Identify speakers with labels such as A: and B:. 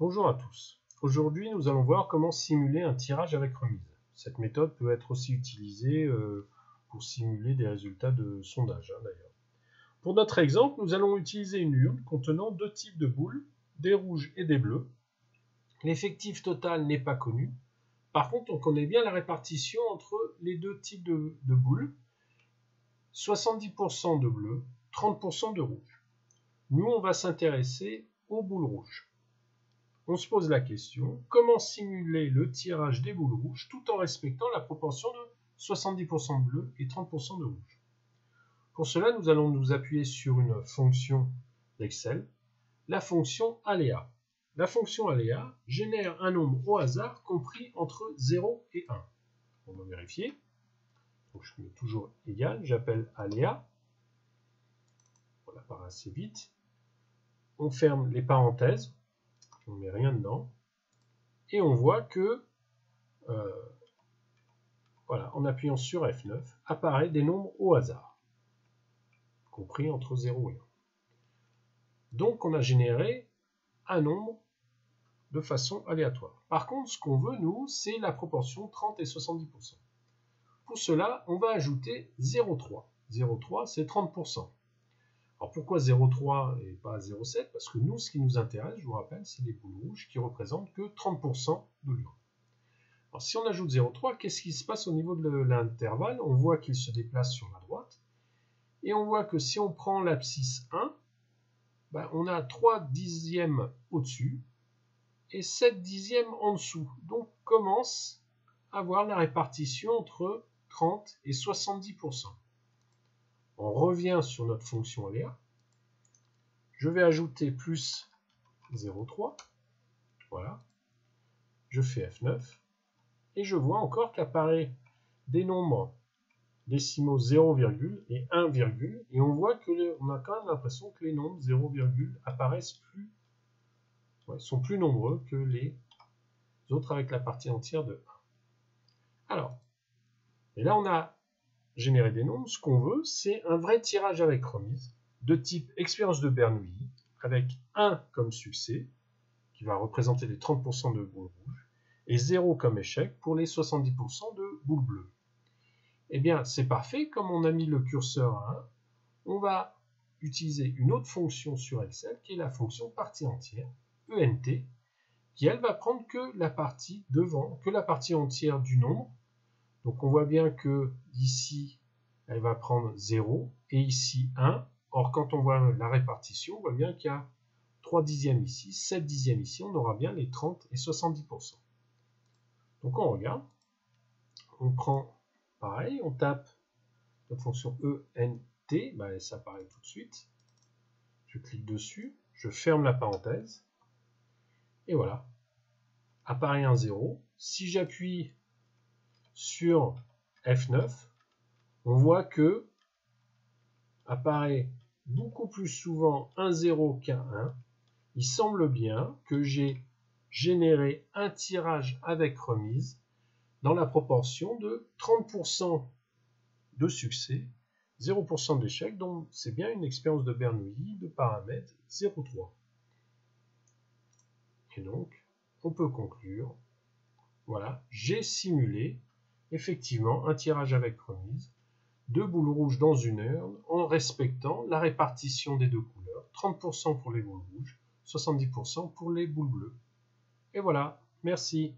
A: Bonjour à tous. Aujourd'hui, nous allons voir comment simuler un tirage avec remise. Cette méthode peut être aussi utilisée pour simuler des résultats de sondage, d'ailleurs. Pour notre exemple, nous allons utiliser une urne contenant deux types de boules, des rouges et des bleus. L'effectif total n'est pas connu. Par contre, on connaît bien la répartition entre les deux types de boules. 70% de bleu, 30% de rouge. Nous, on va s'intéresser aux boules rouges. On se pose la question, comment simuler le tirage des boules rouges tout en respectant la proportion de 70% de bleu et 30% de rouge. Pour cela, nous allons nous appuyer sur une fonction d'Excel, la fonction aléa. La fonction aléa génère un nombre au hasard compris entre 0 et 1. On va vérifier. Donc je mets toujours égal, j'appelle aléa. On apparaît assez vite. On ferme les parenthèses. On ne met rien dedans. Et on voit que, voilà, en appuyant sur F9, apparaît des nombres au hasard, compris entre 0 et 1. Donc on a généré un nombre de façon aléatoire. Par contre, ce qu'on veut, nous, c'est la proportion 30 et 70%. Pour cela, on va ajouter 0,3. 0,3, c'est 30%. Alors pourquoi 0,3 et pas 0,7? Parce que nous, ce qui nous intéresse, je vous rappelle, c'est les boules rouges qui représentent que 30% de l'urne. Alors si on ajoute 0,3, qu'est-ce qui se passe au niveau de l'intervalle? On voit qu'il se déplace sur la droite. Et on voit que si on prend l'abscisse 1, on a 3 dixièmes au-dessus et 7 dixièmes en dessous. Donc on commence à voir la répartition entre 30 et 70%. On revient sur notre fonction aléa. Je vais ajouter plus 0,3. Voilà. Je fais F9. Et je vois encore qu'apparaît des nombres décimaux 0, et 1, et on voit qu'on a quand même l'impression que les nombres 0, apparaissent sont plus nombreux que les autres avec la partie entière de 1. Alors, et là on a généré des nombres. Ce qu'on veut, c'est un vrai tirage avec remise de type expérience de Bernoulli, avec 1 comme succès, qui va représenter les 30% de boules rouges, et 0 comme échec pour les 70% de boules bleues. Eh bien, c'est parfait. Comme on a mis le curseur à 1, on va utiliser une autre fonction sur Excel, qui est la fonction partie entière, ENT, qui elle va prendre que la partie devant, que la partie entière du nombre. Donc on voit bien que ici, elle va prendre 0, et ici 1. Or, quand on voit la répartition, on voit bien qu'il y a 3 dixièmes ici, 7 dixièmes ici, on aura bien les 30 et 70%. Donc on regarde, on prend pareil, on tape la fonction ENT, ça apparaît tout de suite. Je clique dessus, je ferme la parenthèse, et voilà, apparaît un 0. Si j'appuie sur F9, on voit que apparaît beaucoup plus souvent un 0 qu'un 1. Il semble bien que j'ai généré un tirage avec remise dans la proportion de 30% de succès, 0% d'échec, donc c'est bien une expérience de Bernoulli de paramètre 0,3. Et donc, on peut conclure, voilà, j'ai simulé effectivement un tirage avec remise, deux boules rouges dans une urne, en respectant la répartition des deux couleurs, 30% pour les boules rouges, 70% pour les boules bleues. Et voilà, merci.